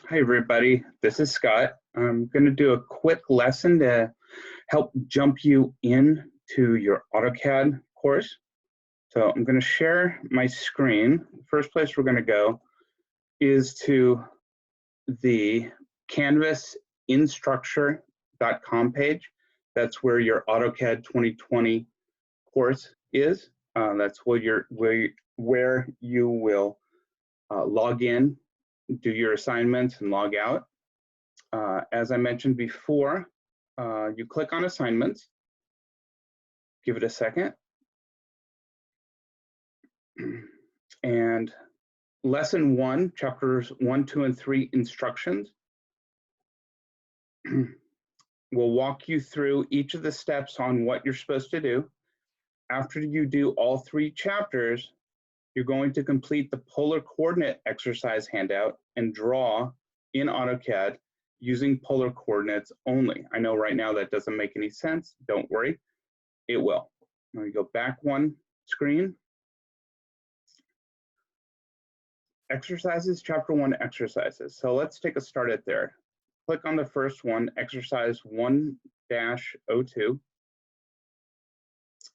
Hi, everybody. This is Scott. I'm going to do a quick lesson to help jump you into your AutoCAD course. So I'm going to share my screen. The first place we're going to go is to the Canvas instructure.com page. That's where your AutoCAD 2020 course is. That's where you will log in, do your assignments, and log out. As I mentioned before, you click on assignments, give it a second, and lesson 1, chapters 1, 2, and 3 instructions will walk you through each of the steps on what you're supposed to do. After you do all 3 chapters, you're going to complete the polar coordinate exercise handout and draw in AutoCAD using polar coordinates only. I know right now that doesn't make any sense. Don't worry, it will. Let me go back one screen. Exercises, chapter 1 exercises. So let's take a start at there. Click on the first one, exercise 1-02,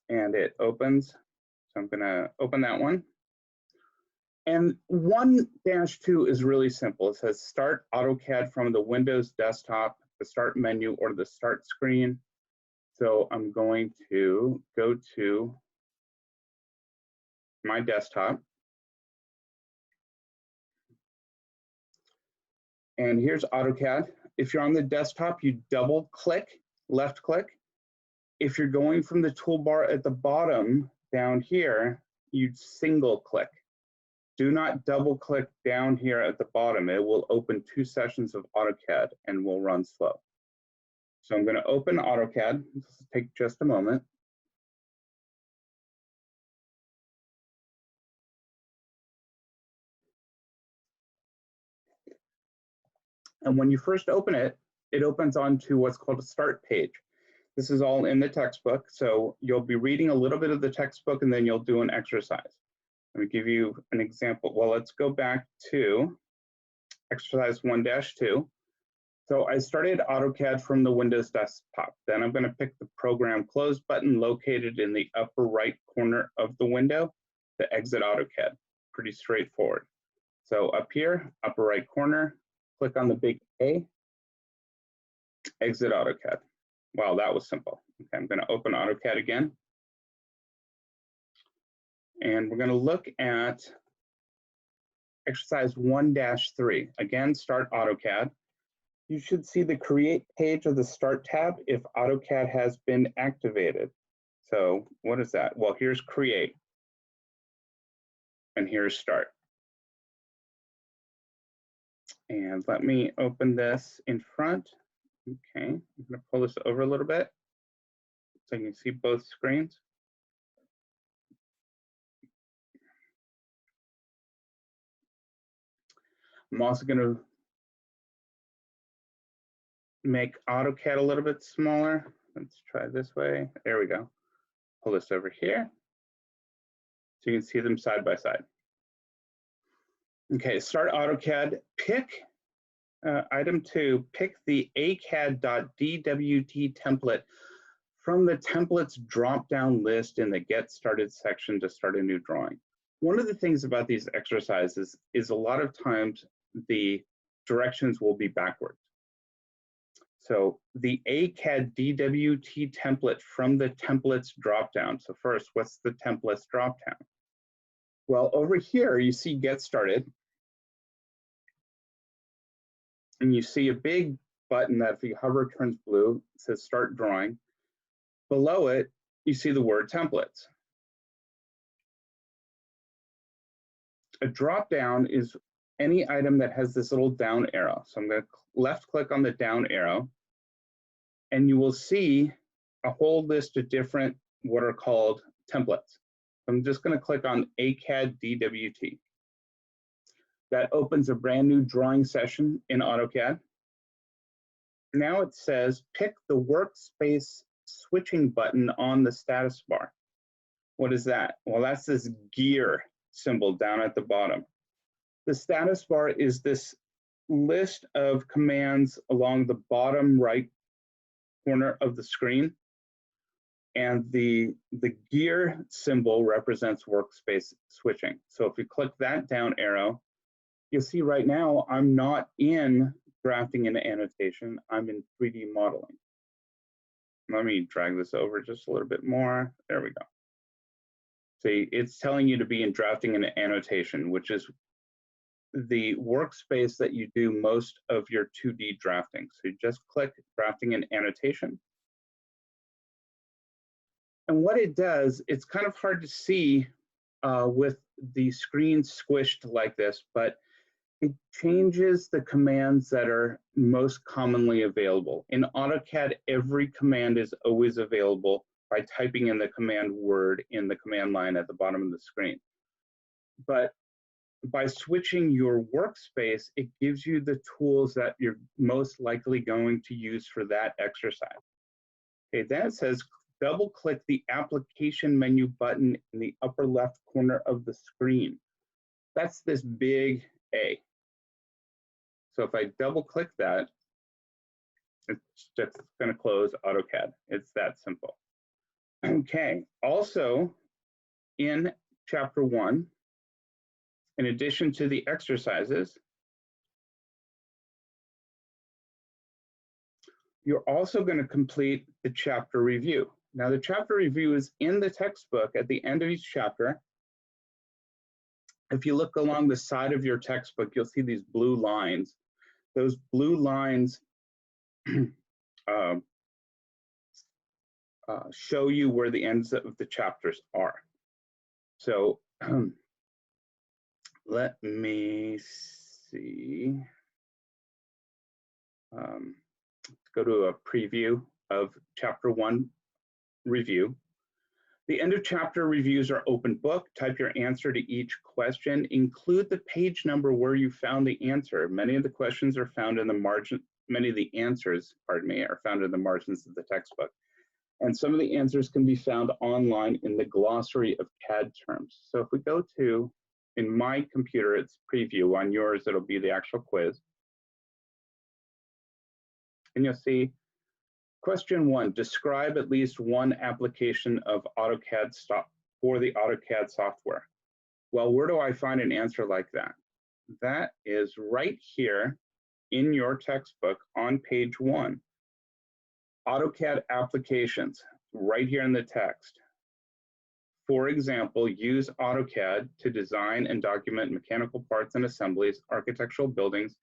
and it opens. So I'm gonna open that one. And 1-2 is really simple. It says start AutoCAD from the Windows desktop, the start menu, or the start screen. So I'm going to go to my desktop. And here's AutoCAD. If you're on the desktop, you double click, left click. If you're going from the toolbar at the bottom down here, you'd single click. Do not double click down here at the bottom. It will open 2 sessions of AutoCAD and will run slow. So I'm going to open AutoCAD. This will take just a moment. And when you first open it, it opens onto what's called a start page. This is all in the textbook. So you'll be reading a little bit of the textbook and then you'll do an exercise. Let me give you an example. Well, let's go back to exercise 1-2. So I started AutoCAD from the Windows desktop. Then I'm going to pick the program close button located in the upper right corner of the window to exit AutoCAD. Pretty straightforward. So up here, upper right corner, click on the big A, exit AutoCAD. Wow, that was simple. Okay, I'm going to open AutoCAD again. And we're going to look at exercise 1-3. Again, start AutoCAD. You should see the create page of the start tab if AutoCAD has been activated. So what is that? Well, here's create. And here's start. And let me open this in front. Okay, I'm going to pull this over a little bit so you can see both screens. I'm also going to make AutoCAD a little bit smaller. Let's try this way. There we go. Pull this over here so you can see them side by side. Okay, start AutoCAD. Pick item 2, pick the ACAD.dwt template from the templates drop-down list in the Get Started section to start a new drawing. One of the things about these exercises is a lot of times the directions will be backwards. So the ACAD DWT template from the templates dropdown. So first, what's the templates dropdown? Well, over here, you see Get Started. And you see a big button that if you hover turns blue, it says Start Drawing. Below it, you see the word Templates. A dropdown is any item that has this little down arrow. So I'm going to left click on the down arrow, and you will see a whole list of different what are called templates. I'm just going to click on ACAD DWT. That opens a brand new drawing session in AutoCAD. Now it says pick the workspace switching button on the status bar. What is that? Well, that's this gear symbol down at the bottom. The status bar is this list of commands along the bottom right corner of the screen, and the gear symbol represents workspace switching. So if you click that down arrow, you'll see right now I'm not in drafting and annotation, I'm in 3D modeling. Let me drag this over just a little bit more. There we go. See, it's telling you to be in drafting and annotation, which is the workspace that you do most of your 2D drafting. So you just click drafting and annotation. And what it does, it's kind of hard to see with the screen squished like this, but it changes the commands that are most commonly available. In AutoCAD, every command is always available by typing in the command word in the command line at the bottom of the screen. But by switching your workspace, it gives you the tools that you're most likely going to use for that exercise. Okay, then it says double click the application menu button in the upper left corner of the screen. That's this big A. So if I double click that, it's just going to close AutoCAD. It's that simple. Okay, also in chapter 1, in addition to the exercises, you're also going to complete the chapter review. Now the chapter review is in the textbook at the end of each chapter. If you look along the side of your textbook, you'll see these blue lines. Those blue lines show you where the ends of the chapters are. So let me see. Let's go to a preview of chapter 1 review. The end of chapter reviews are open book. Type your answer to each question. Include the page number where you found the answer. Many of the questions are found in the margin, many of the answers, pardon me, are found in the margins of the textbook. And some of the answers can be found online in the glossary of CAD terms. So if we go to, in my computer, it's preview. On yours, it'll be the actual quiz. And you'll see question 1, describe at least one application of AutoCAD for the AutoCAD software. Well, where do I find an answer like that? That is right here in your textbook on page 1. AutoCAD applications, right here in the text. For example, use AutoCAD to design and document mechanical parts and assemblies, architectural buildings,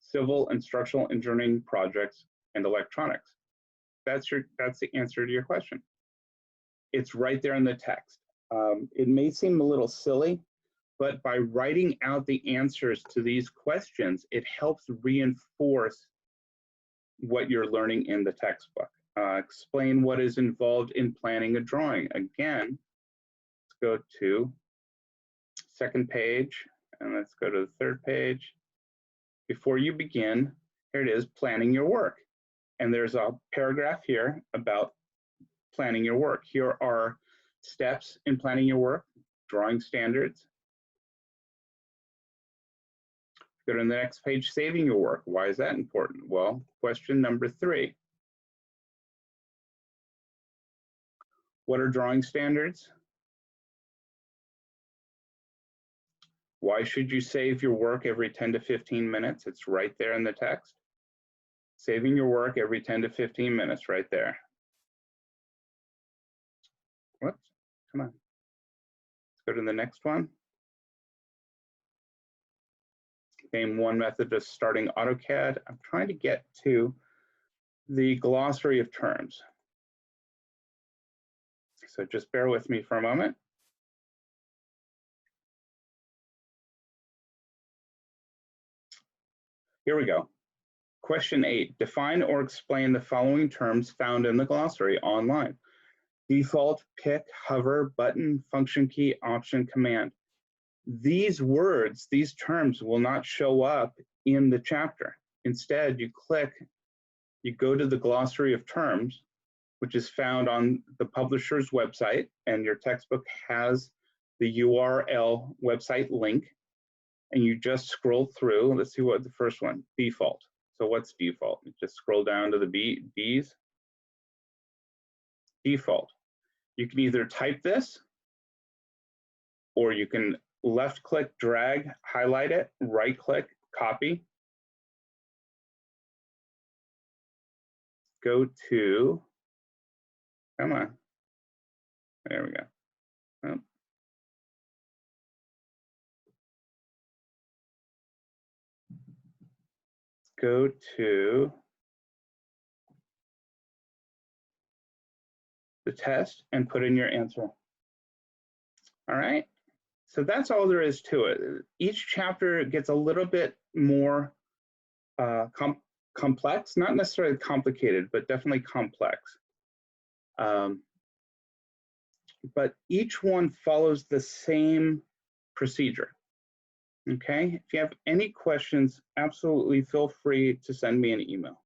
civil and structural engineering projects, and electronics. That's the answer to your question. It's right there in the text. It may seem a little silly, but by writing out the answers to these questions, it helps reinforce what you're learning in the textbook. Explain what is involved in planning a drawing. Again, let's go to second page, and let's go to the third page. Before you begin, here it is, planning your work. And there's a paragraph here about planning your work. Here are steps in planning your work, drawing standards. Go to the next page, saving your work. Why is that important? Well, question number 3. What are drawing standards? Why should you save your work every 10 to 15 minutes? It's right there in the text. Saving your work every 10 to 15 minutes right there. Whoops, come on. Let's go to the next one. Name one method of starting AutoCAD. I'm trying to get to the glossary of terms. So just bear with me for a moment. Here we go. Question 8, define or explain the following terms found in the glossary online. Default, pick, hover, button, function key, option, command. These words, these terms will not show up in the chapter. Instead, you go to the glossary of terms, which is found on the publisher's website, and your textbook has the URL website link. and you just scroll through. Let's see what the first one, default. So what's default? You just scroll down to the B's. Default. You can either type this, or you can left click, drag, highlight it, right click, copy. Go to, come on. There we go. Oh. Go to the test and put in your answer. All right, so that's all there is to it. Each chapter gets a little bit more complex, not necessarily complicated, but definitely complex. But each one follows the same procedure. Okay, if you have any questions, absolutely feel free to send me an email.